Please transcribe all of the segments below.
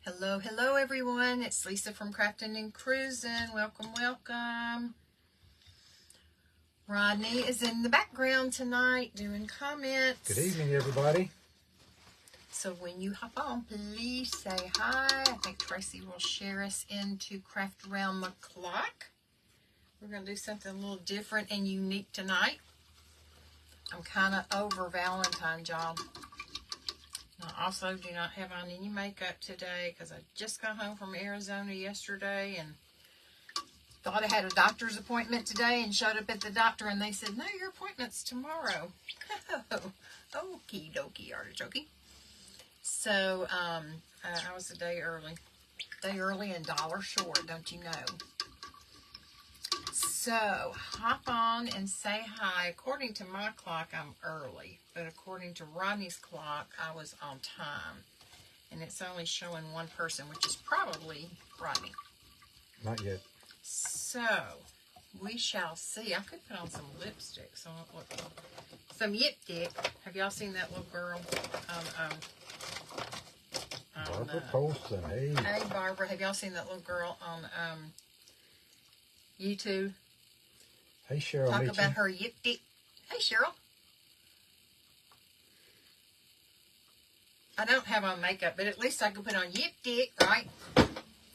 Hello, hello everyone. It's Lisa from Crafting and Cruising. Welcome, welcome. Rodney is in the background tonight doing comments. Good evening, everybody. So when you hop on, please say hi. I think Tracy will share us into Craft Around the Clock. We're going to do something a little different and unique tonight. I'm kind of over Valentine's, y'all. I also do not have on any makeup today because I just got home from Arizona yesterday and thought I had a doctor's appointment today and showed up at the doctor and they said, no, your appointment's tomorrow. Okie dokie, artichoke. So, I was a day early. Day early and dollar short, don't you know? So, hop on and say hi. According to my clock, I'm early. But according to Rodney's clock, I was on time. And it's only showing one person, which is probably Rodney. Not yet. So, we shall see. I could put on some lipstick. So look, some yip-dick. Have y'all seen that little girl? Barbara Colston, hey. Hey, Barbara. Have y'all seen that little girl on YouTube? Hey, Cheryl. Talk about her yip-dick. Hey, Cheryl. I don't have on makeup, but at least I can put on yip-dick, right?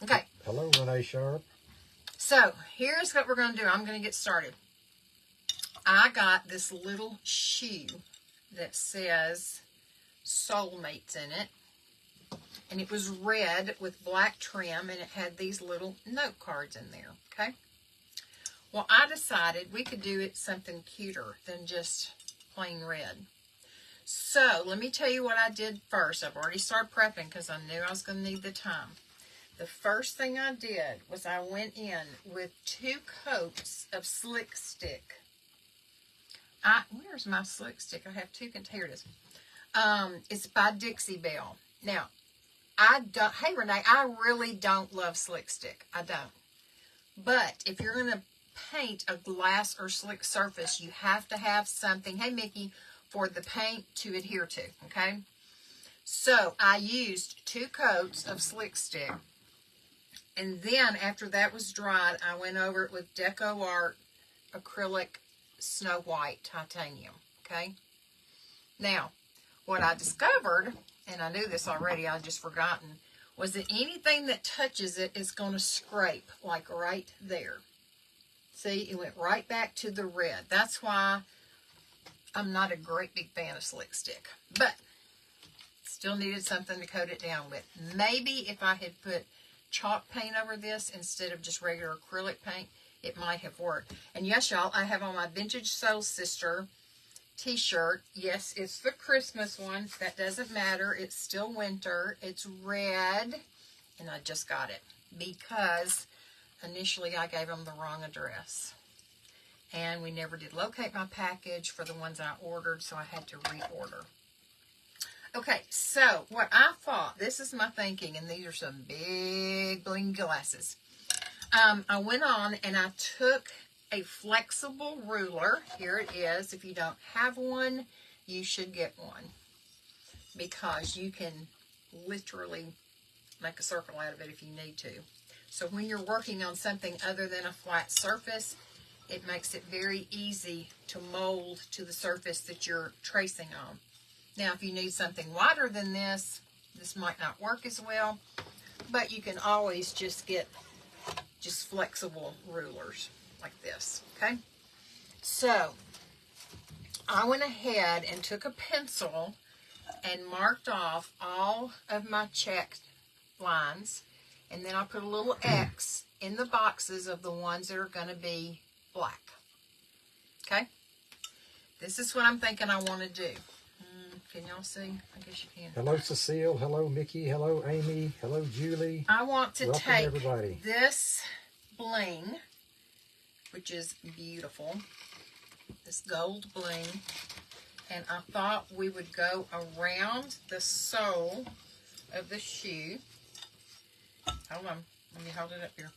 Okay. Hello, Renee Sharp. So, here's what we're going to do. I'm going to get started. I got this little shoe that says Soulmates in it. And it was red with black trim, and it had these little note cards in there, okay? Well, I decided we could do it something cuter than just plain red. So, let me tell you what I did first. I've already started prepping because I knew I was going to need the time. The first thing I did was I went in with 2 coats of Slick Stick. Where's my Slick Stick? I have 2 here it is. It's by Dixie Belle. Now, hey Renee, I really don't love Slick Stick. I don't. But if you're going to paint a glass or slick surface, you have to have something, hey Mickey, for the paint to adhere to, okay? So I used 2 coats of Slick Stick. And then after that was dried, I went over it with Deco Art acrylic Snow White titanium, okay? Now, what I discovered, and I knew this already, I'd just forgotten, was that anything that touches it is going to scrape, like right there. See, it went right back to the red. That's why I'm not a great big fan of Slick Stick. But, still needed something to coat it down with. Maybe if I had put chalk paint over this instead of just regular acrylic paint, it might have worked. And yes, y'all, I have on my Vintage Soul Sister t-shirt. Yes, it's the Christmas one. That doesn't matter. It's still winter. It's red. And I just got it because initially I gave them the wrong address. And we never did locate my package for the ones I ordered, so I had to reorder. Okay, so what I thought, this is my thinking, and these are some big bling glasses. I went on and I took a flexible ruler. Here it is. If you don't have one, you should get one because you can literally make a circle out of it if you need to. So when you're working on something other than a flat surface, it makes it very easy to mold to the surface that you're tracing on. Now, if you need something wider than this, this might not work as well, but you can always just get just flexible rulers like this, okay? So, I went ahead and took a pencil and marked off all of my checked lines, and then I put a little X in the boxes of the ones that are going to be black, okay? This is what I'm thinking I want to do. Can y'all see? I guess you can. Hello, Cecile. Hello, Mickey. Hello, Amy. Hello, Julie. I want to Welcome, take everybody. This bling, which is beautiful, this gold bling, and I thought we would go around the sole of the shoe. Hold on. Let me hold it up here.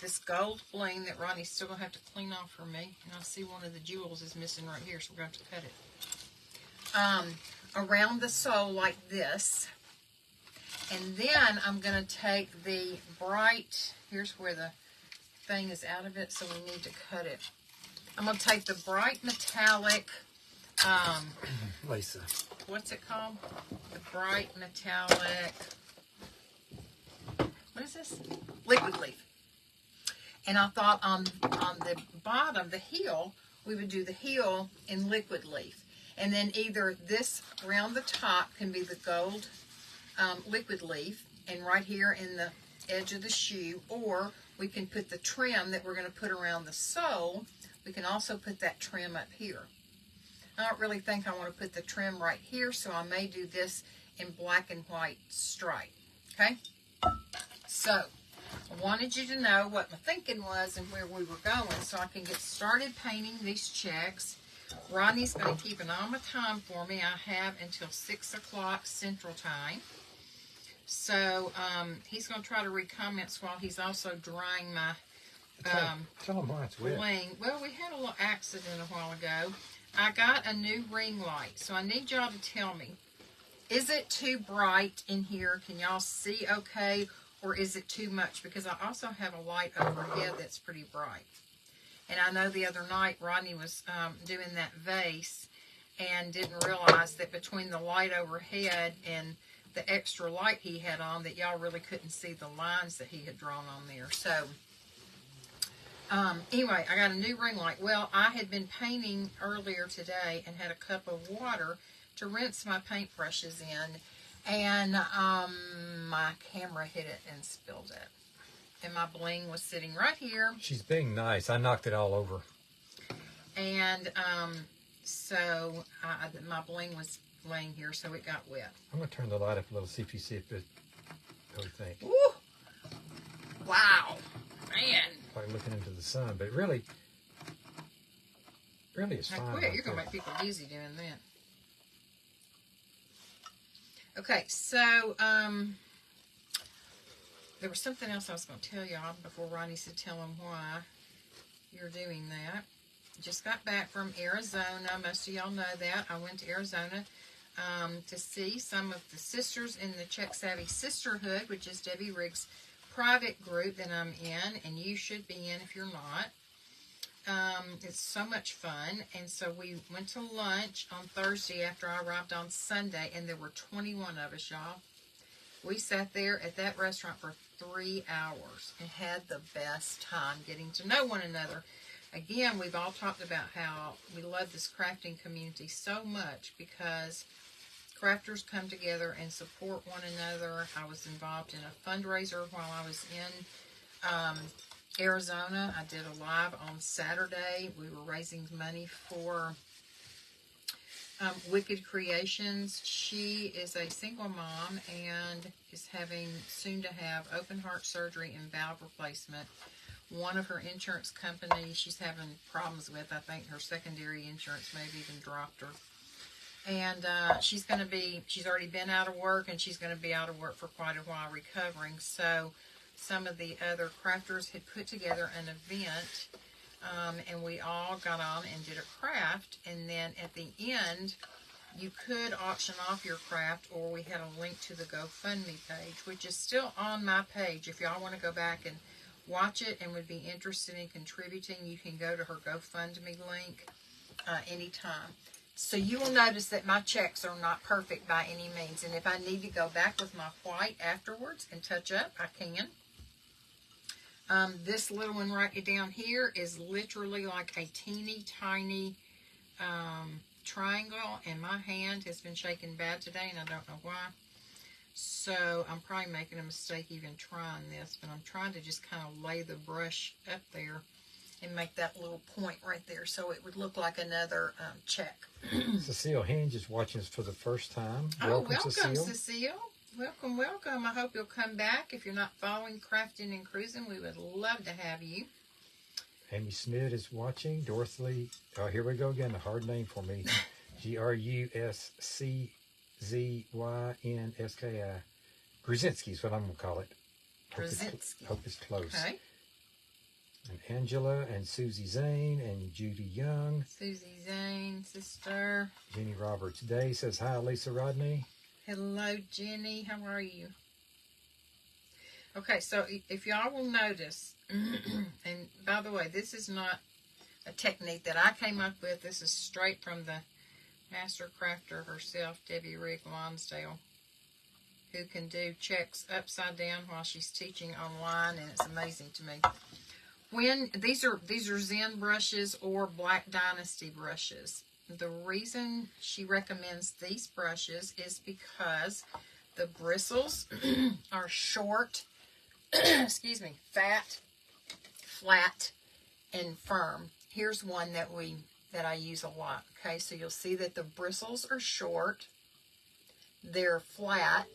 This gold bling that Ronnie's still going to have to clean off for me. And I see one of the jewels is missing right here, so we're going to have to cut it. Around the sole like this. And then I'm going to take the bright, here's where the thing is out of it, so we need to cut it. I'm going to take the bright metallic, Lisa. what's it called? The bright metallic, what is this? Liquid leaf. And I thought on the bottom, the heel, we would do the heel in liquid leaf. And then either this around the top can be the gold liquid leaf, and right here in the edge of the shoe, or we can put the trim that we're going to put around the sole. We can also put that trim up here. I don't really think I want to put the trim right here, so I may do this in black and white stripe. Okay? So, I wanted you to know what my thinking was and where we were going so I can get started painting these checks. Rodney's going to keep an eye on my time for me. I have until 6 o'clock Central Time. So, he's going to try to read comments while he's also drying my tell him why it's wet. bling. Well, we had a little accident a while ago. I got a new ring light, so I need y'all to tell me, is it too bright in here? Can y'all see okay? Or is it too much? Because I also have a light overhead that's pretty bright. And I know the other night Rodney was doing that vase and didn't realize that between the light overhead and the extra light he had on that y'all really couldn't see the lines that he had drawn on there. So anyway, I got a new ring light. Well, I had been painting earlier today and had a cup of water to rinse my paintbrushes in. And my camera hit it and spilled it. And my bling was sitting right here. She's being nice. I knocked it all over. And so my bling was laying here, so it got wet. I'm going to turn the light up a little, see if you see if it, what do you think? Woo! Wow. Man. Like looking into the sun, but really it's fine. Quit. You're going to make people dizzy doing that. Okay, so there was something else I was going to tell y'all before Ronnie said tell them why you're doing that. Just got back from Arizona. Most of y'all know that. I went to Arizona to see some of the sisters in the Czech Savvy Sisterhood, which is Debbie Riggs' private group that I'm in, and you should be in if you're not. It's so much fun. And so we went to lunch on Thursday after I arrived on Sunday, and there were 21 of us, y'all. We sat there at that restaurant for 3 hours and had the best time getting to know one another. Again, we've all talked about how we love this crafting community so much because crafters come together and support one another. I was involved in a fundraiser while I was in Arizona. I did a live on Saturday. We were raising money for Wicked Creations. She is a single mom and is having soon to have open heart surgery and valve replacement. One of her insurance companies she's having problems with. I think her secondary insurance maybe even dropped her. And she's already been out of work, and she's going to be out of work for quite a while recovering. So some of the other crafters had put together an event, and we all got on and did a craft. And then at the end, you could auction off your craft, or we had a link to the GoFundMe page, which is still on my page. If y'all want to go back and watch it and would be interested in contributing, you can go to her GoFundMe link anytime. So you will notice that my checks are not perfect by any means. And if I need to go back with my white afterwards and touch up, I can. This little one right down here is literally like a teeny tiny triangle. And my hand has been shaking bad today, and I don't know why. So I'm probably making a mistake even trying this. But I'm trying to just kind of lay the brush up there and make that little point right there so it would look like another check. Cecile Hinge is watching us for the first time. Welcome, Cecile. Welcome, welcome. I hope you'll come back. If you're not following Crafting and Cruising, we would love to have you. Amy Smith is watching. Dorothy, oh, here we go again, a hard name for me. Grusczynski. Grusczynski is what I'm going to call it. Hope it's close. Okay. And Angela and Susie Zane and Judy Young. Susie Zane, sister. Jenny Roberts Day says, hi, Lisa Rodney. Hello, Jenny. How are you? Okay, so if y'all will notice, and by the way, this is not a technique that I came up with. This is straight from the master crafter herself, Debbie Rigg Lonsdale, who can do checks upside down while she's teaching online, and it's amazing to me. When these are Zen brushes or Black Dynasty brushes. The reason she recommends these brushes is because the bristles are short, excuse me, fat, flat, and firm. Here's one that I use a lot. Okay, so you'll see that the bristles are short, they're flat,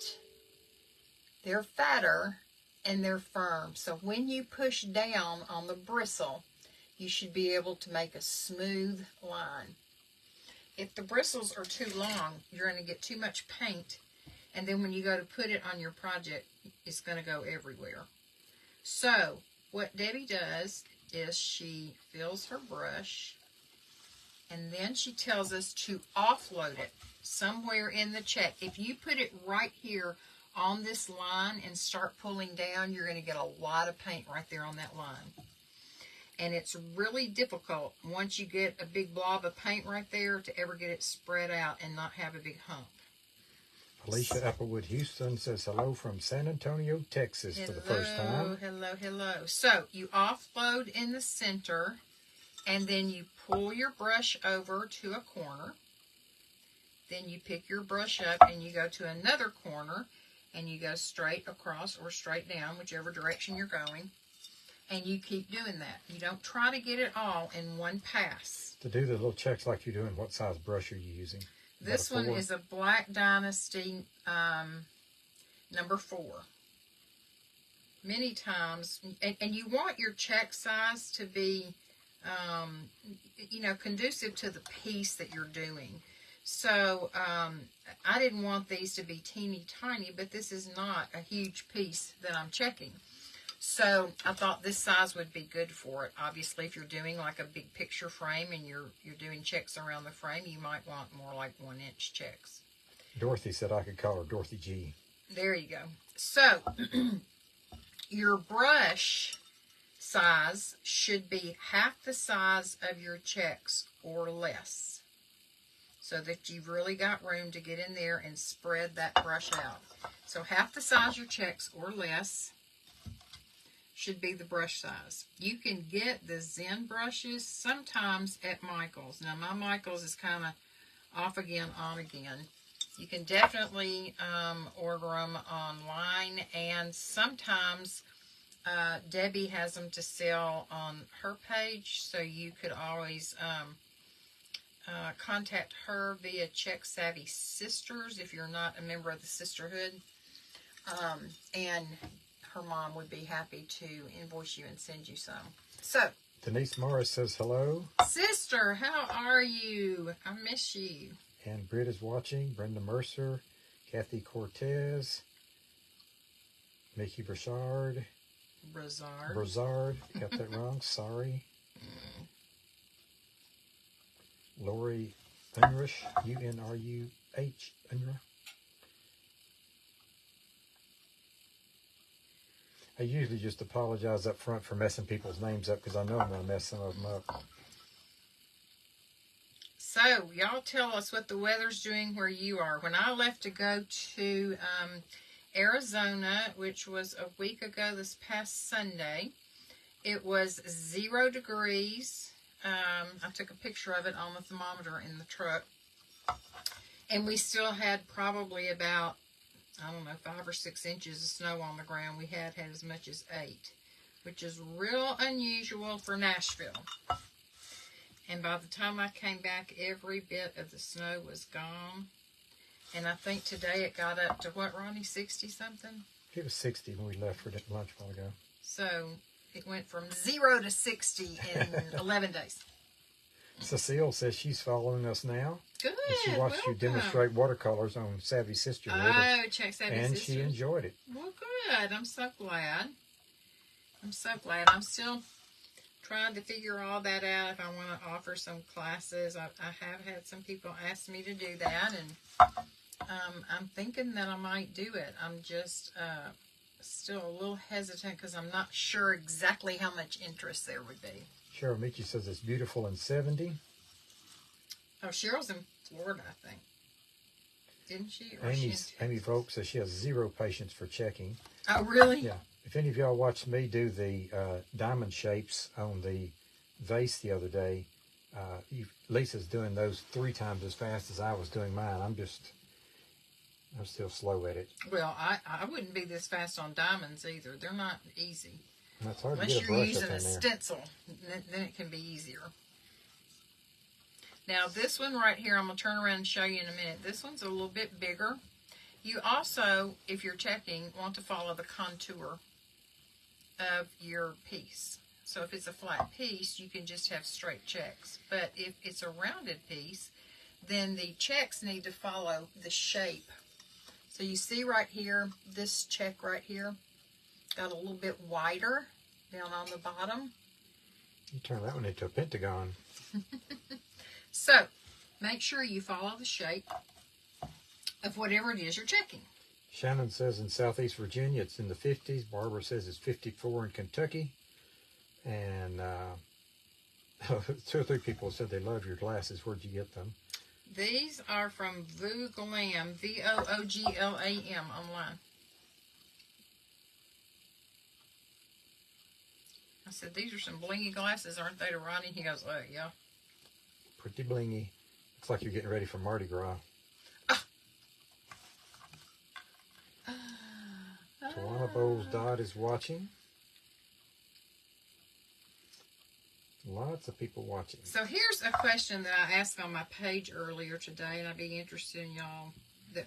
they're fatter, and they're firm. So when you push down on the bristle, you should be able to make a smooth line. If the bristles are too long, you're going to get too much paint, and then when you go to put it on your project, it's going to go everywhere. So what Debbie does is she fills her brush, and then she tells us to offload it somewhere in the check. If you put it right here on this line and start pulling down, you're going to get a lot of paint right there on that line. And it's really difficult once you get a big blob of paint right there to ever get it spread out and not have a big hump. Alicia Applewood Houston says hello from San Antonio, Texas for the first time. Hello. So you offload in the center, and then you pull your brush over to a corner. Then you pick your brush up and you go to another corner, and you go straight across or straight down, whichever direction you're going. And you keep doing that. You don't try to get it all in one pass. To do the little checks like you're doing, what size brush are you using? This one is a Black Dynasty number 4. Many times, and you want your check size to be, conducive to the piece that you're doing. So I didn't want these to be teeny tiny, but this is not a huge piece that I'm checking. So I thought this size would be good for it. Obviously, if you're doing like a big picture frame and you're doing checks around the frame, you might want more like 1-inch checks. Dorothy said I could call her Dorothy G. There you go. So your brush size should be half the size of your checks or less, so that you've really got room to get in there and spread that brush out. So half the size your checks or less should be the brush size. You can get the Zen brushes sometimes at Michael's. Now my Michael's is kind of off again, on again. You can definitely order them online, and sometimes Debbie has them to sell on her page, so you could always contact her via Check Savvy Sisters if you're not a member of the sisterhood, and her mom would be happy to invoice you and send you some. So Denise Morris says hello. Sister, how are you? I miss you. And Britt is watching. Brenda Mercer, Kathy Cortez, Mickey Broussard. Broussard. Got that wrong. Sorry. Lori Unrush, Unruh. Unruh. I usually just apologize up front for messing people's names up because I know I'm going to mess some of them up. So, y'all tell us what the weather's doing where you are. When I left to go to Arizona, which was a week ago this past Sunday, it was 0 degrees. I took a picture of it on the thermometer in the truck. And we still had probably about, 5 or 6 inches of snow on the ground. We had as much as 8, which is real unusual for Nashville. And by the time I came back, every bit of the snow was gone. And I think today it got up to what, Ronnie, 60-something? It was 60 when we left for lunch a while ago. So it went from 0 to 60 in 11 days. Cecile says she's following us now. Good. And she watched you demonstrate watercolors on Savvy Sisterhood. Oh, check Savvy Sisterhood. And she enjoyed it. Well, good. I'm so glad. I'm still trying to figure all that out if I want to offer some classes. I have had some people ask me to do that, and I'm thinking that I might do it. I'm just still a little hesitant because I'm not sure exactly how much interest there would be. Cheryl Mickey says it's beautiful in 70. Oh, Cheryl's in Florida, I think. Didn't she? Amy Volk says she has zero patience for checking. Oh, really? Yeah. If any of y'all watched me do the diamond shapes on the vase the other day, Lisa's doing those 3 times as fast as I was doing mine. I'm still slow at it. Well, I wouldn't be this fast on diamonds either. They're not easy. And it's hard Unless to get a you're brush using up a in there. stencil, then it can be easier. Now, this one right here, I'm going to turn around and show you in a minute. This one's a little bit bigger. You also, if you're checking, want to follow the contour of your piece. So if it's a flat piece, you can just have straight checks. But if it's a rounded piece, then the checks need to follow the shape. So you see right here, this check right here, got a little bit wider down on the bottom. You turn that one into a pentagon. So, make sure you follow the shape of whatever it is you're checking. Shannon says in Southeast Virginia it's in the 50s. Barbara says it's 54 in Kentucky. And 2 or 3 people said they love your glasses. Where'd you get them? These are from Vooglam, Vooglam online. I said, these are some blingy glasses, aren't they, to Ronnie? He goes, oh, yeah. Pretty blingy. Looks like you're getting ready for Mardi Gras. Tawana Bowles Dodd is watching. Lots of people watching. So here's a question that I asked on my page earlier today, and I'd be interested in y'all that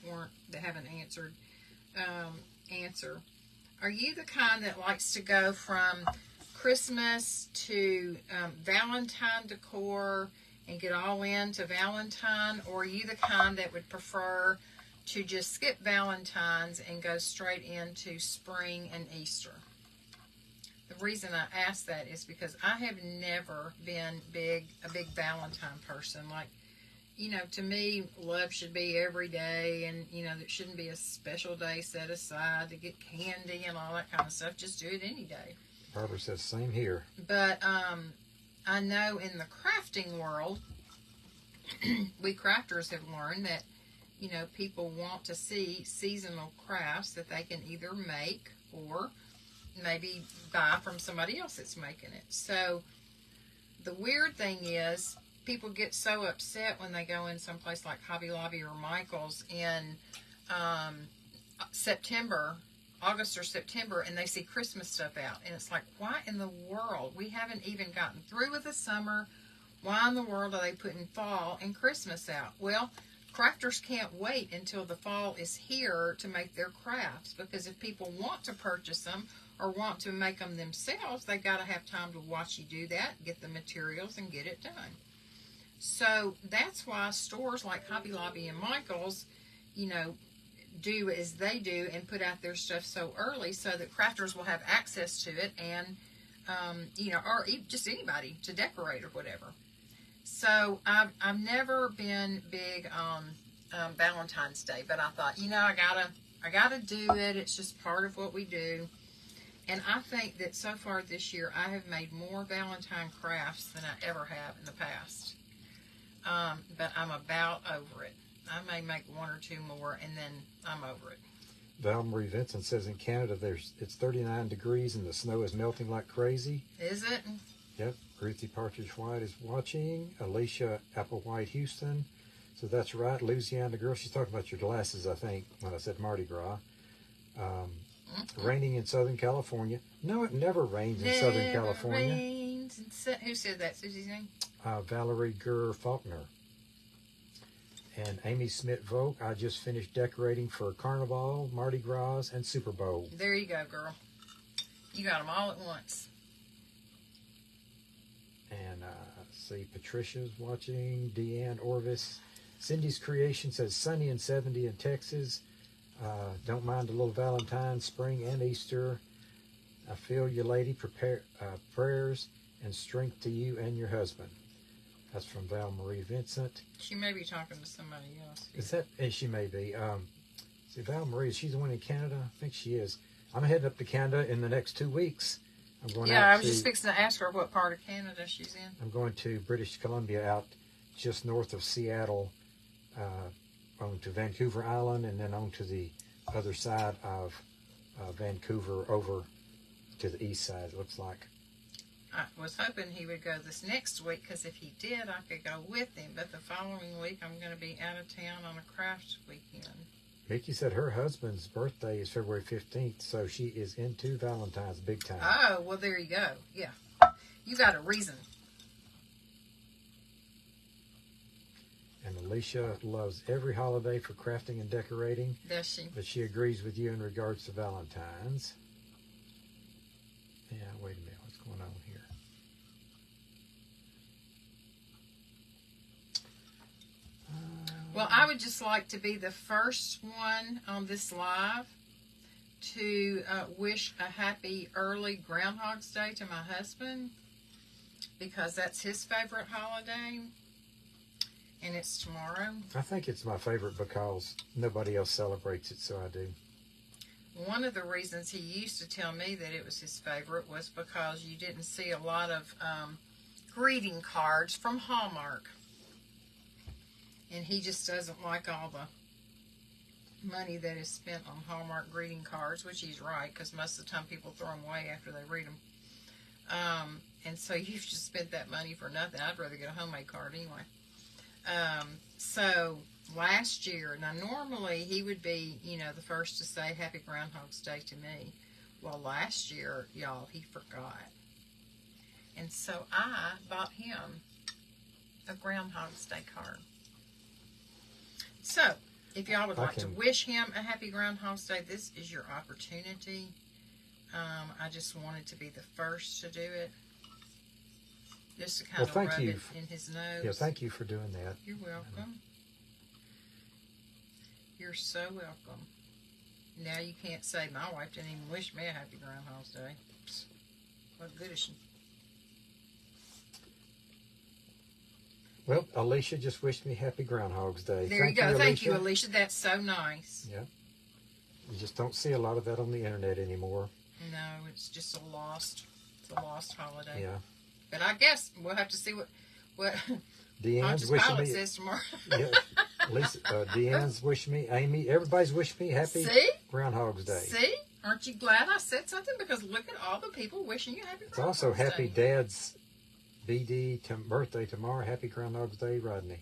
haven't answered. Answer. Are you the kind that likes to go from Christmas to Valentine decor and get all into Valentine, or are you the kind that would prefer to just skip Valentine's and go straight into spring and Easter? The reason I ask that is because I have never been a big Valentine person. Like, you know, to me, love should be every day, and, you know, there shouldn't be a special day set aside to get candy and all that kind of stuff. Just do it any day. Barbara says, same here. But I know in the crafting world, we crafters have learned that, you know, people want to see seasonal crafts that they can either make or maybe buy from somebody else that's making it. So the weird thing is, people get so upset when they go in someplace like Hobby Lobby or Michael's in August or September, and they see Christmas stuff out. And it's like, why in the world? We haven't even gotten through with the summer. Why in the world are they putting fall and Christmas out? Well, crafters can't wait until the fall is here to make their crafts, because if people want to purchase them or want to make them themselves, they got to have time to watch you do that, get the materials, and get it done. So that's why stores like Hobby Lobby and Michael's, you know, do as they do and put out their stuff so early so that crafters will have access to it, and, you know, or just anybody to decorate or whatever. So I've never been big on Valentine's Day, but I thought, you know, I gotta do it. It's just part of what we do. And I think that so far this year, I have made more Valentine crafts than I ever have in the past. But I'm about over it. I may make 1 or 2 more, and then I'm over it. Val Marie Vincent says in Canada it's 39 degrees and the snow is melting like crazy. Is it? Yep. Ruthie Partridge White is watching. Alicia Applewhite Houston. So that's right. Louisiana girl. She's talking about your glasses, I think, when I said Mardi Gras. Raining in Southern California. No, it never rains in Southern California. Rains in Who said that? Susie's name? Valerie Gurr Faulkner. And Amy Smith Vogt. I just finished decorating for Carnival, Mardi Gras, and Super Bowl. There you go, girl. You got them all at once. And see, Patricia's watching. Deanne Orvis. Cindy's Creation says sunny and 70 in Texas. Don't mind a little Valentine's, spring, and Easter. I feel you, lady. Prepare prayers and strength to you and your husband. That's from Val Marie Vincent. She may be talking to somebody else. Is that? And she may be. See, Val Marie, is she the one in Canada? I think she is. I'm heading up to Canada in the next 2 weeks. I'm going Yeah, out I was just fixing to ask her what part of Canada she's in. I'm going to British Columbia, out just north of Seattle, on to Vancouver Island, and then on to the other side of Vancouver, over to the east side, it looks like. I was hoping he would go this next week, because if he did, I could go with him. But the following week, I'm going to be out of town on a crafts weekend. Mickey said her husband's birthday is February 15th, so she is into Valentine's big time. Oh, well, there you go. Yeah. You got a reason. And Alicia loves every holiday for crafting and decorating. Does she? But she agrees with you in regards to Valentine's. Yeah, wait a minute. What's going on here? Well, I would just like to be the first one on this live to wish a happy early Groundhog's Day to my husband, because that's his favorite holiday, and it's tomorrow. I think it's my favorite because nobody else celebrates it, so I do. One of the reasons he used to tell me that it was his favorite was because you didn't see a lot of greeting cards from Hallmark. And he just doesn't like all the money that is spent on Hallmark greeting cards, which he's right, because most of the time people throw them away after they read them. And so you've just spent that money for nothing. I'd rather get a homemade card anyway. So last year, now normally he would be, the first to say Happy Groundhog's Day to me. Well, last year, y'all, he forgot. And so I bought him a Groundhog's Day card. So, if y'all would like to wish him a happy Groundhog's Day, this is your opportunity. I just wanted to be the first to do it. Just to kind of rub it in his nose. Yeah, thank you for doing that. You're welcome. You're so welcome. Now you can't say, my wife didn't even wish me a happy Groundhog's Day. Psst. What good is she? Well, Alicia just wished me happy Groundhog's Day. There you go. Thank you, Alicia. That's so nice. Yeah. You just don't see a lot of that on the internet anymore. No, it's just a lost holiday. Yeah. But I guess we'll have to see what Deanne's wishing me says tomorrow. Yeah. Lisa, Deanne's wishing me, Amy, everybody's wishing me happy Groundhog's Day. See? Aren't you glad I said something? Because look at all the people wishing you happy Groundhog's Day. It's also happy Dad's BD birthday tomorrow. Happy Groundhog's Day, Rodney.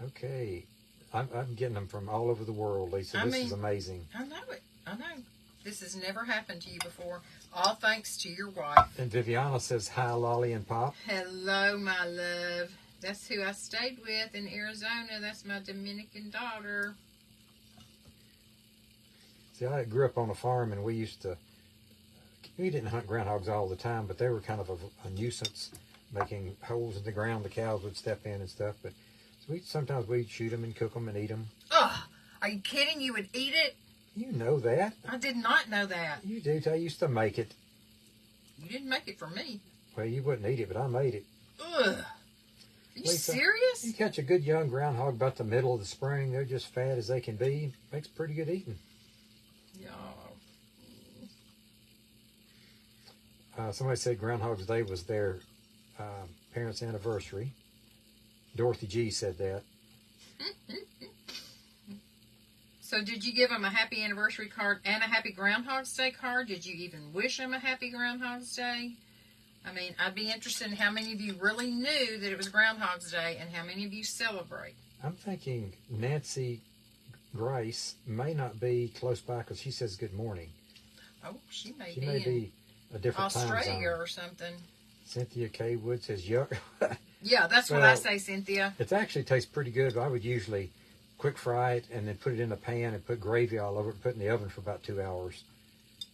Okay. I'm getting them from all over the world, Lisa. This is amazing. I know it. I know. This has never happened to you before. All thanks to your wife. And Viviana says, hi, Lolly and Pop. Hello, my love. That's who I stayed with in Arizona. That's my Dominican daughter. See, I grew up on a farm, and we didn't hunt groundhogs all the time, but they were kind of a nuisance, making holes in the ground the cows would step in and stuff. But sometimes we'd shoot them and cook them and eat them. Ugh, are you kidding? You would eat it? You know that. I did not know that. You do. I used to make it. You didn't make it for me. Well, you wouldn't eat it, but I made it. Ugh. Are you serious? You catch a good young groundhog about the middle of the spring. They're just fat as they can be. Makes pretty good eating. Somebody said Groundhog's Day was their parents' anniversary. Dorothy G said that. So did you give them a happy anniversary card and a happy Groundhog's Day card? Did you even wish them a happy Groundhog's Day? I mean, I'd be interested in how many of you really knew that it was Groundhog's Day and how many of you celebrate. I'm thinking Nancy Grace may not be close by because she says good morning. Oh, she may be a different time zone. Australia or something. Cynthia K. Wood says, yuck. Yeah, that's what I say, Cynthia. It actually tastes pretty good. I would usually quick fry it and then put it in a pan and put gravy all over it and put it in the oven for about 2 hours.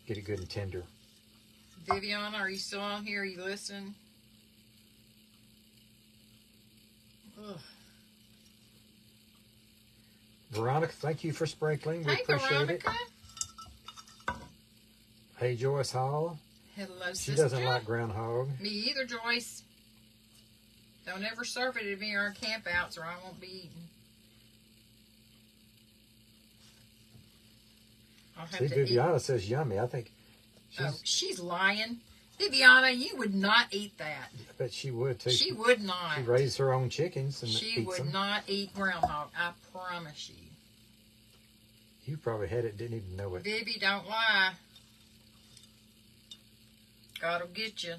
Get it good and tender. Viviana, are you still on here? Are you listening? Ugh. Veronica, thank you for sprinkling. We appreciate Veronica. it. Hey, Joyce Hall. Hello, sister. She doesn't like groundhog. Me either, Joyce. Don't ever serve it at me or campouts or I won't be eating. I'll have See, to eat. Viviana says yummy. I think She's lying. Viviana, you would not eat that. I bet she would too. She would not. She raised her own chickens and She eats would them. not eat groundhog. I promise you. You probably had it, didn't even know it. Vivi, don't lie. God'll get you.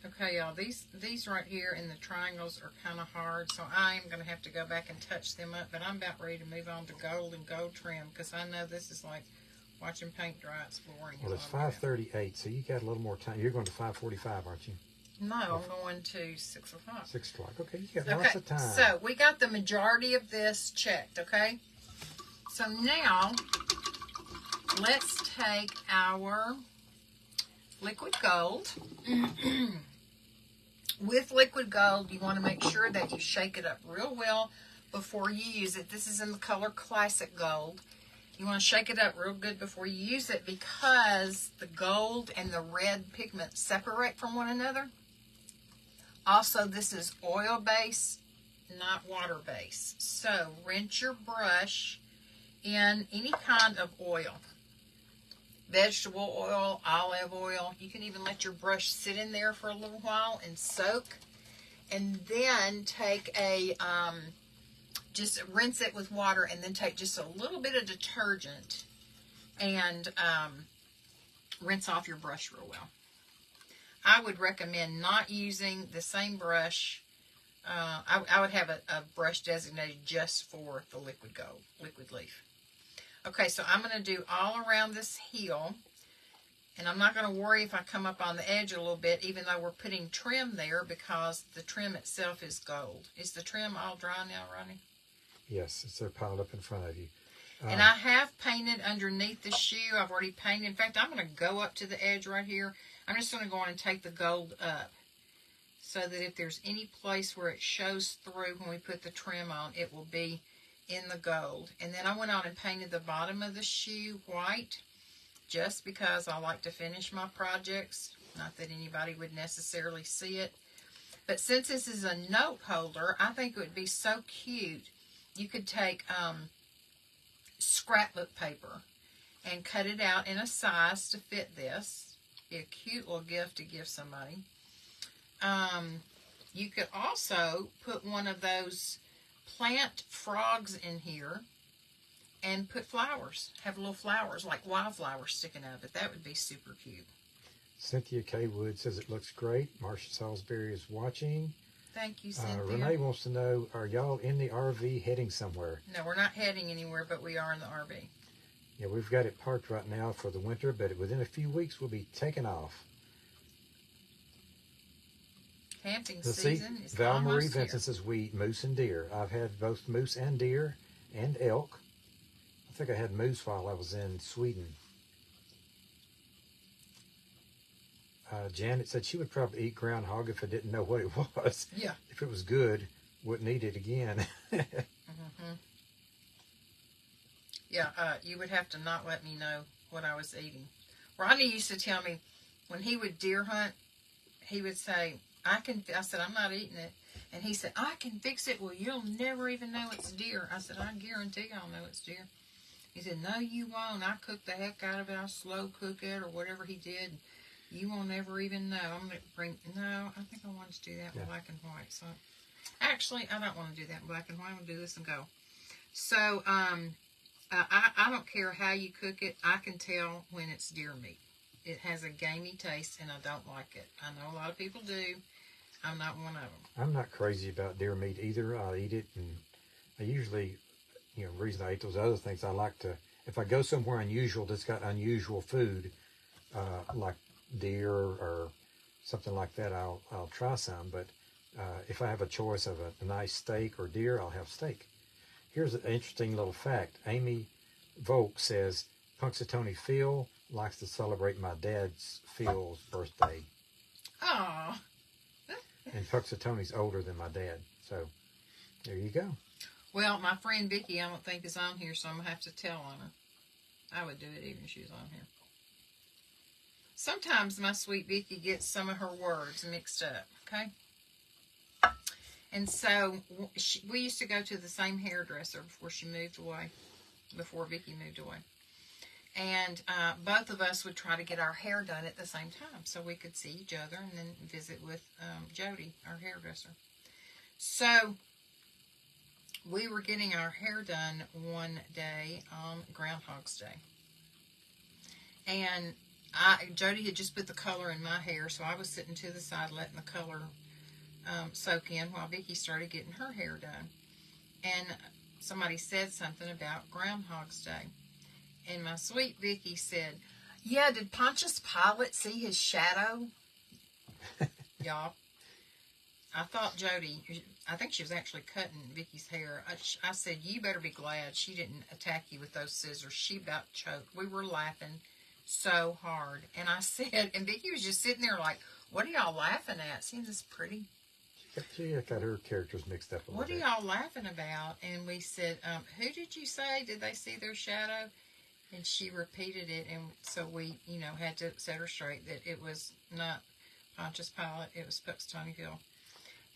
Okay, y'all. These right here in the triangles are kind of hard, so I am going to have to go back and touch them up. But I'm about ready to move on to gold and gold trim because I know this is like watching paint dry. It's boring. Well, it's 5:38, so you got a little more time. You're going to 5:45, aren't you? No, I'm going to 6 o'clock. 6 o'clock. Okay, you got lots of time. So we got the majority of this checked, okay? So now, let's take our liquid gold. With liquid gold, you want to make sure that you shake it up real well before you use it. This is in the color Classic Gold. You want to shake it up real good before you use it because the gold and the red pigment separate from one another. Also, this is oil-based, not water-based. So, rinse your brush in any kind of oil. Vegetable oil, olive oil. You can even let your brush sit in there for a little while and soak. And then take just rinse it with water and then take just a little bit of detergent and rinse off your brush real well. I would recommend not using the same brush. I would have a brush designated just for the liquid gold, liquid leaf. Okay, so I'm going to do all around this heel. And I'm not going to worry if I come up on the edge a little bit, even though we're putting trim there because the trim itself is gold. Is the trim all dry now, Ronnie? Yes, it's there piled up in front of you. And I have painted underneath the shoe. I've already painted. In fact, I'm going to go up to the edge right here. I'm just going to go on and take the gold up so that if there's any place where it shows through when we put the trim on, it will be in the gold. And then I went on and painted the bottom of the shoe white just because I like to finish my projects. Not that anybody would necessarily see it. But since this is a note holder, I think it would be so cute. You could take scrapbook paper and cut it out in a size to fit this. Be a cute little gift to give somebody. You could also put one of those plant frogs in here and put flowers. Have little flowers, like wildflowers sticking out of it. That would be super cute. Cynthia K. Wood says it looks great. Marcia Salisbury is watching. Thank you, Cynthia. Renee wants to know, are y'all in the RV heading somewhere? No, we're not heading anywhere, but we are in the RV. Yeah, we've got it parked right now for the winter, but within a few weeks we'll be taking off. Camping Let's season see. is Val Marie almost Vincent here. says we eat moose and deer. I've had both moose and deer and elk. I think I had moose while I was in Sweden. Janet said she would probably eat groundhog if I didn't know what it was. Yeah. If it was good, wouldn't eat it again. Mm-hmm. Yeah, you would have to not let me know what I was eating. Ronnie used to tell me when he would deer hunt, he would say, I said, I'm not eating it. And he said, I can fix it. Well, you'll never even know it's deer. I said, I guarantee I'll know it's deer. He said, no, you won't. I cook the heck out of it. I slow cook it or whatever he did. You won't ever even know. I'm going to no, I think I want to do that in black and white. So, actually, I don't want to do that in black and white. I'm going to do this and go. So, I don't care how you cook it. I can tell when it's deer meat. It has a gamey taste, and I don't like it. I know a lot of people do. I'm not one of them. I'm not crazy about deer meat either. I'll eat it, and I usually, the reason I eat those other things, I like to, if I go somewhere unusual that's got unusual food, like deer or something like that, I'll try some. But if I have a choice of a nice steak or deer, I'll have steak. Here's an interesting little fact. Amy Volk says, Punxsutawney Phil likes to celebrate my dad's Phil's birthday. Oh. And Punxsutawney's older than my dad. So, there you go. Well, my friend Vicky, I don't think is on here, so I'm going to have to tell on her. I would do it even if she was on here. Sometimes my sweet Vicky gets some of her words mixed up, okay? And so we used to go to the same hairdresser before she moved away, before Vicky moved away. And both of us would try to get our hair done at the same time so we could see each other and then visit with Jody, our hairdresser. So we were getting our hair done one day on Groundhog's Day. And Jody had just put the color in my hair, so I was sitting to the side letting the color soak in while Vicky started getting her hair done. And somebody said something about Groundhog's Day. And my sweet Vicky said, yeah, did Pontius Pilate see his shadow? Y'all, I thought Jody, I think she was actually cutting Vicky's hair. I said, you better be glad she didn't attack you with those scissors. She about choked. We were laughing so hard. And I said, and Vicky was just sitting there like, what are y'all laughing at? Seems this pretty. She got her characters mixed up a little What bit. are y'all laughing about? And we said, who did you say? Did they see their shadow? And she repeated it, and so we, had to set her straight that it was not Pontius Pilate, it was Puxtonyville.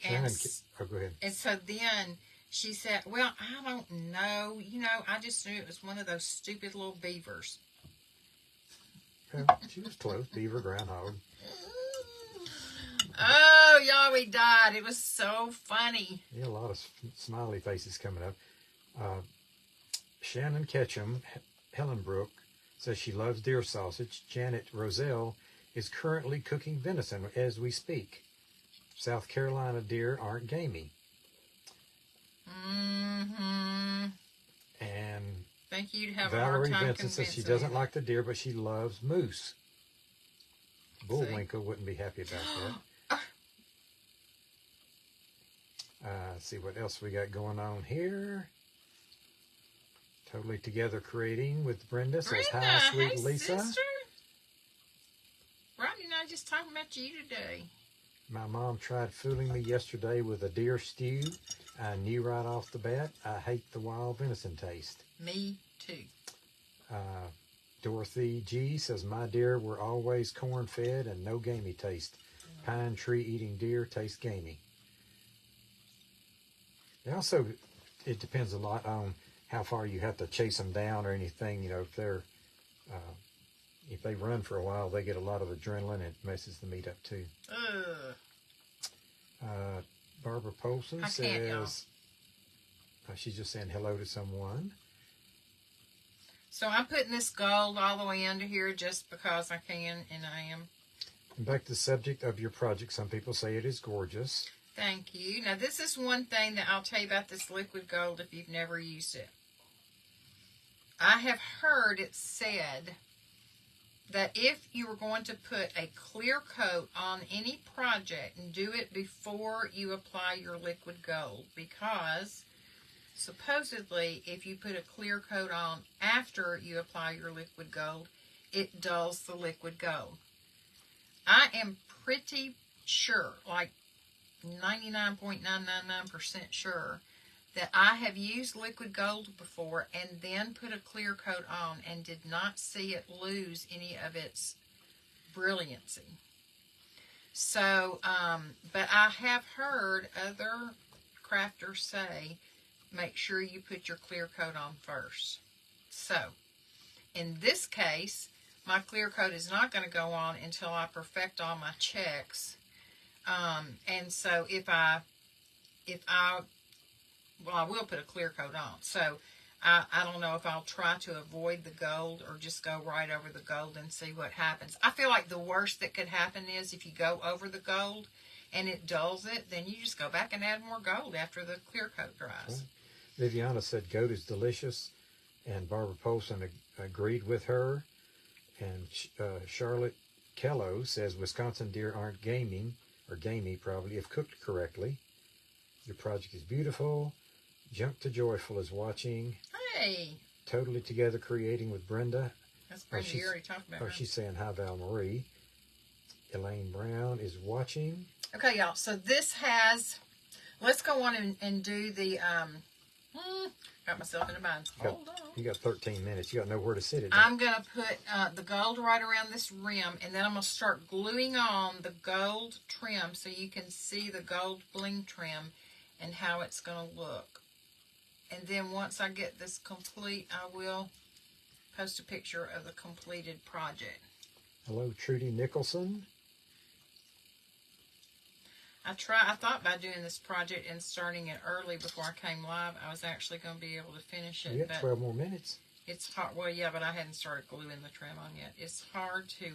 Go ahead. And so then she said, well, I don't know. I just knew it was one of those stupid little beavers. Well, she was close. Beaver, groundhog. Oh, y'all, we died. It was so funny. Yeah, a lot of smiley faces coming up. Shannon Ketchum, Helen Brook, says she loves deer sausage. Janet Roselle is currently cooking venison as we speak. South Carolina deer aren't gamey. Mm-hmm. And think you'd have Valerie a hard time Vincent says she doesn't like the deer, but she loves moose. Bullwinkle wouldn't be happy about that. See what else we got going on here. Totally Together Creating with Brenda says, Brenda, hi, sweet hey, Lisa. Sister. Rodney and I just talking about you today. My mom tried fooling me yesterday with a deer stew. I knew right off the bat I hate the wild venison taste. Me too. Dorothy G says, my deer were always corn-fed and no gamey taste. Pine tree eating deer taste gamey. And also, it depends a lot on how far you have to chase them down or anything. If they run for a while, they get a lot of adrenaline and it messes the meat up too. Barbara Polson says, she's just saying hello to someone. So I'm putting this gold all the way under here just because I can, and I am. And back to the subject of your project, some people say it is gorgeous. Thank you. Now, this is one thing that I'll tell you about this liquid gold if you've never used it. I have heard it said that if you were going to put a clear coat on any project, and do it before you apply your liquid gold, because supposedly if you put a clear coat on after you apply your liquid gold, it dulls the liquid gold. I am pretty sure, like 99.999% sure, that I have used liquid gold before and then put a clear coat on and did not see it lose any of its brilliancy. So, but I have heard other crafters say, make sure you put your clear coat on first. So, in this case, my clear coat is not going to go on until I perfect all my checks. And so I will put a clear coat on. So I don't know if I'll try to avoid the gold or just go right over the gold and see what happens. I feel like the worst that could happen is if you go over the gold and it dulls it, then you just go back and add more gold after the clear coat dries. Viviana said goat is delicious, and Barbara Polson agreed with her. And Charlotte Kello says Wisconsin deer aren't gamey probably if cooked correctly. Your project is beautiful. Jump to Joyful is watching. Hey. Totally Together Creating with Brenda. That's Brenda. You already talked about her. She's saying hi, Val Marie. Elaine Brown is watching. Okay, y'all. So this has, let's go on and do the, got myself in a bind. Hold on. You got 13 minutes. You got nowhere to sit it. I'm going to put the gold right around this rim, and then I'm going to start gluing on the gold trim so you can see the gold bling trim. and how it's going to look. And then once I get this complete, I will post a picture of the completed project. Hello, Trudy Nicholson. I thought by doing this project and starting it early before I came live, I was actually going to be able to finish it. You got 12 more minutes. It's hard. Well, yeah, but I hadn't started gluing the trim on yet. It's hard to,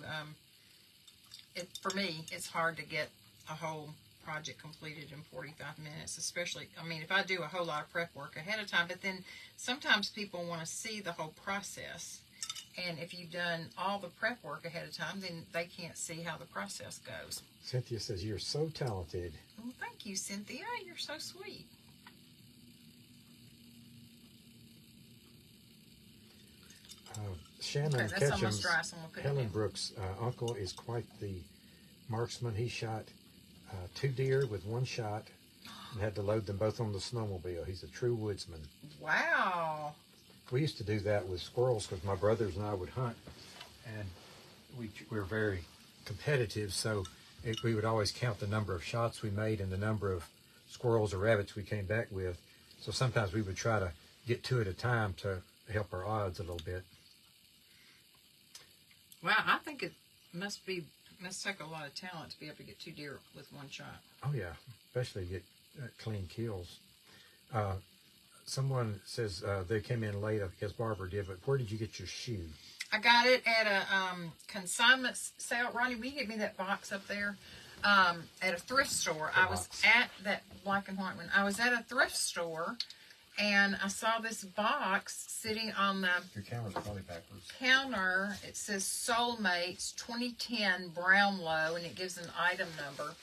for me, it's hard to get a whole project completed in 45 minutes, especially, I mean, if I do a whole lot of prep work ahead of time, but then sometimes people want to see the whole process. And if you've done all the prep work ahead of time, then they can't see how the process goes. Cynthia says, you're so talented. Well, thank you, Cynthia. You're so sweet. Shannon Okay, that's almost dry, Ketchum's, so I'm gonna put it Helen in. Brooks' uncle is quite the marksman. He shot 2 deer with 1 shot and had to load them both on the snowmobile. He's a true woodsman. Wow. We used to do that with squirrels because my brothers and I would hunt, and we were very competitive, so we would always count the number of shots we made and the number of squirrels or rabbits we came back with. So sometimes we would try to get 2 at a time to help our odds a little bit. Wow, I think it must take a lot of talent to be able to get 2 deer with 1 shot. Oh yeah, especially get clean kills. Someone says they came in late, I guess Barbara did, but where did you get your shoe? I got it at a consignment sale. Ronnie, will you get me that box up there? At a thrift store. I was at that black and white one. I was at a thrift store, and I saw this box sitting on the Your camera's probably backwards. counter. It says Soulmates 2010 Brownlow, and it gives an item number.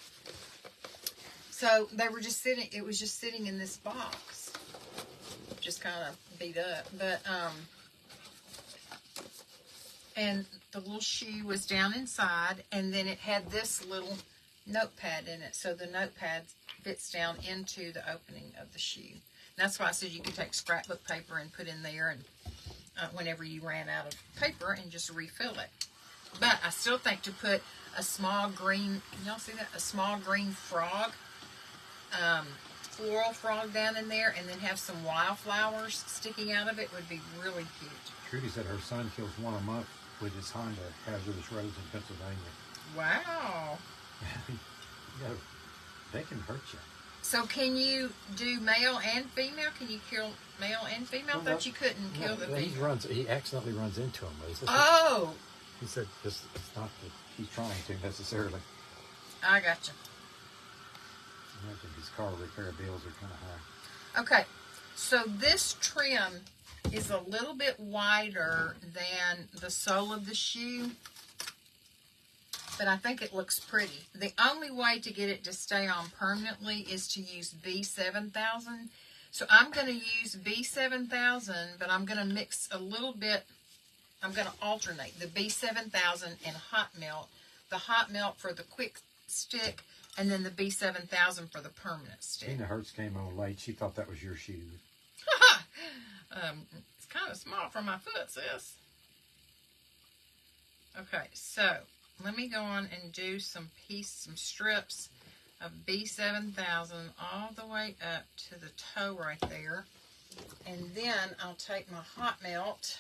So they were just sitting. It was just sitting in this box, just kind of beat up. But and the little shoe was down inside, and then it had this little notepad in it. So the notepad fits down into the opening of the shoe. That's why I said you could take scrapbook paper and put in there, and whenever you ran out of paper, and just refill it. But I still think to put a small green, y'all see that? A small green frog, floral frog down in there, and then have some wildflowers sticking out of it would be really cute. Trudy said her son kills 1 a month with his Honda hazardous roads in Pennsylvania. Wow. Yeah, they can hurt you. So can you do male and female? Can you kill male and female? I thought you couldn't kill the female. He accidentally runs into them. Oh! He said it's not that he's trying to necessarily. I got you. I imagine his car repair bills are kind of high. Okay, so this trim is a little bit wider than the sole of the shoe, but I think it looks pretty. The only way to get it to stay on permanently is to use B7000. So I'm going to use B7000, but I'm going to mix a little bit. I'm going to alternate the B7000 and hot melt. The hot melt for the quick stick, and then the B7000 for the permanent stick. Tina Hertz came on late. She thought that was your shoe. It's kind of small for my foot, sis. Okay, so let me go on and do some strips of B7000 all the way up to the toe right there. And then I'll take my hot melt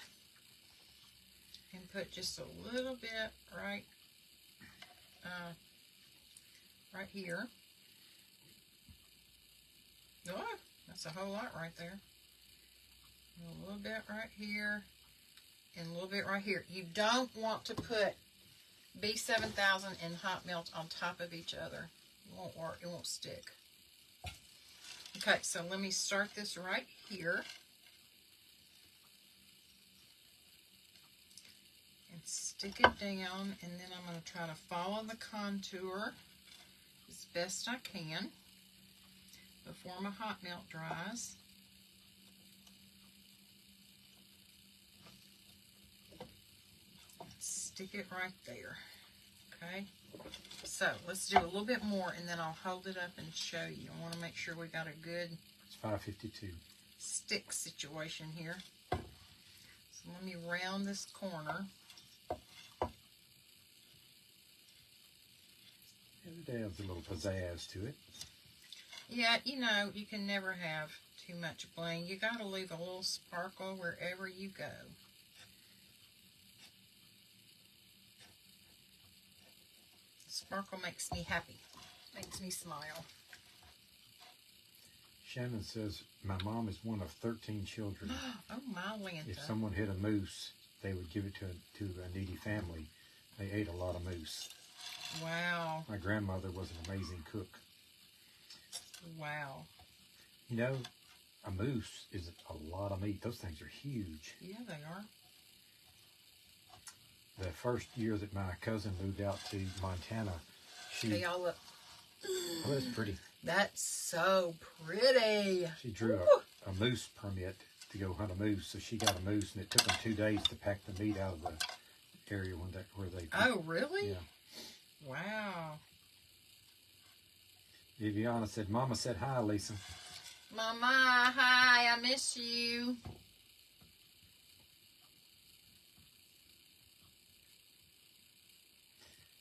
and put just a little bit right here. Oh, that's a whole lot right there. A little bit right here, and a little bit right here. You don't want to put B7000 and hot melt on top of each other. It won't work. It won't stick. Okay, so let me start this right here. And stick it down, and then I'm going to try to follow the contour as best I can before my hot melt dries. Stick it right there. Okay, so let's do a little bit more, and then I'll hold it up and show you. I want to make sure we got a good It's 5:52. stick situation here. So let me round this corner. It adds a little pizzazz to it. Yeah, you know, you can never have too much bling. You got to leave a little sparkle wherever you go. Sparkle makes me happy. Makes me smile. Shannon says, my mom is one of 13 children. Oh, my Linda. If someone hit a moose, they would give it to a needy family. They ate a lot of moose. Wow. My grandmother was an amazing cook. Wow. You know, a moose is a lot of meat. Those things are huge. Yeah, they are. The first year that my cousin moved out to Montana, Okay, y'all look. oh, that's pretty. That's so pretty. She drew a moose permit to go hunt a moose, so she got a moose, and it took them 2 days to pack the meat out of the area where they. Oh, really? Yeah. Wow. Viviana said, "Mama said hi, Lisa." Mama, hi, I miss you.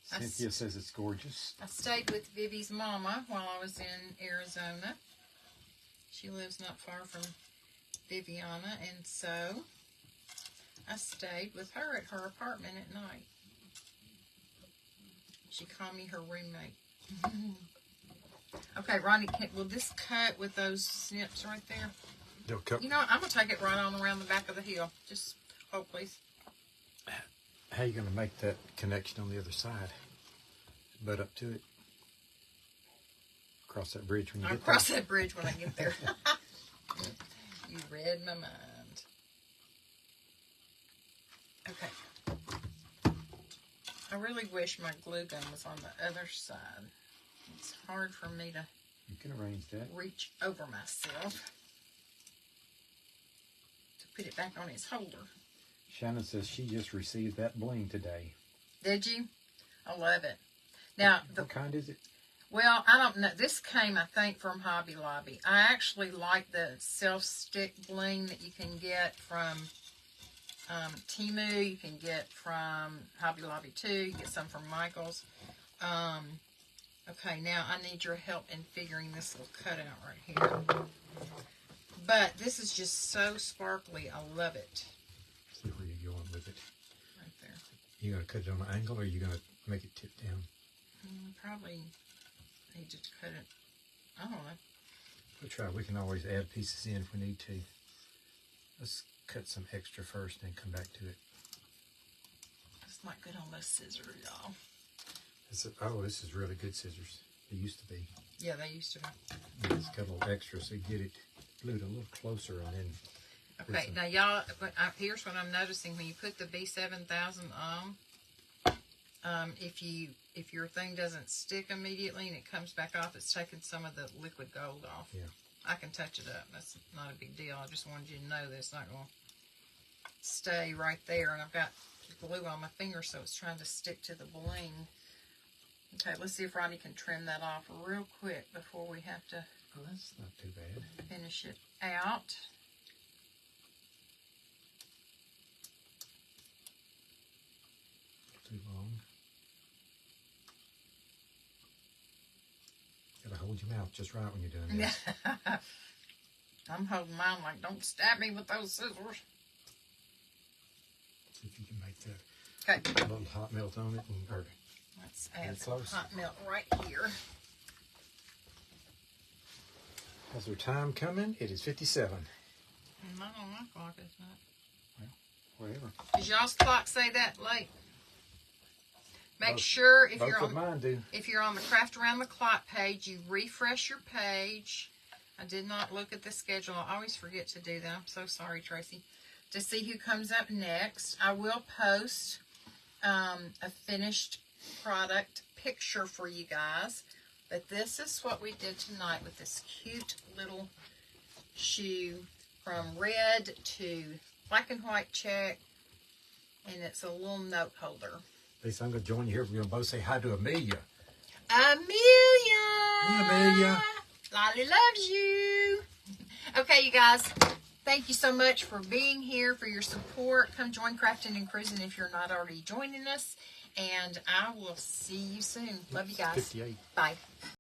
Cynthia says it's gorgeous. I stayed with Vivi's mama while I was in Arizona. She lives not far from Viviana, and so I stayed with her at her apartment at night. She called me her roommate. Okay, Ronnie, will this cut with those snips right there? They'll cut. You know, I'm going to take it right on around the back of the heel. Just hold, please. How are you going to make that connection on the other side? Butt up to it. Cross that bridge when you I'll get there. cross that bridge when I get there. You read my mind. Okay. I really wish my glue gun was on the other side. It's hard for me to You can arrange that. reach over myself to put it back on its holder. Shannon says she just received that bling today. Did you? I love it. Now, What kind is it? well, I don't know. This came, I think, from Hobby Lobby. I actually like the self-stick bling that you can get from Temu. You can get from Hobby Lobby too. You get some from Michael's. Okay, now I need your help in figuring this little cutout right here. But this is just so sparkly. I love it. See where you're going with it. Right there. You going to cut it on an angle, or are you going to make it tip down? Probably need to cut it. I don't know. We'll try. We can always add pieces in if we need to. Let's cut some extra first, then come back to it. It's not good on those scissors, y'all. This is really good scissors. They used to be. Yeah, they used to be. Let's cut a little extra so you get it glued a little closer, and then. Okay, now y'all, here's what I'm noticing. When you put the B7000 on, if your thing doesn't stick immediately and it comes back off, it's taking some of the liquid gold off. Yeah. I can touch it up. That's not a big deal. I just wanted you to know that it's not going to stay right there. And I've got glue on my finger, so it's trying to stick to the bling. Okay, let's see if Ronnie can trim that off real quick before we have to Oh, that's not too bad. finish it out. Too long. Gotta hold your mouth just right when you're doing this. I'm holding mine like, don't stab me with those scissors. See if you can make that Okay, a little hot melt on it, or let's add some close. hot melt right here. How's our time coming? It is 57. Not on my clock, it's not. Whatever. Does y'all's clock say that late? Make Both- sure if Both you're of on mine do. if you're on the Craft Around the Clock page, you refresh your page. I did not look at the schedule. I always forget to do that. I'm so sorry, Tracy. To see who comes up next, I will post a finished product picture for you guys. But this is what we did tonight with this cute little shoe from red to black and white check. And it's a little note holder. Lisa, I'm going to join you here. We're going to both say hi to Amelia. Amelia! Hey, Amelia. Lolly loves you. Okay, you guys. Thank you so much for being here, for your support. Come join Crafting and Cruising if you're not already joining us. And I will see you soon. Love you guys. 58. Bye.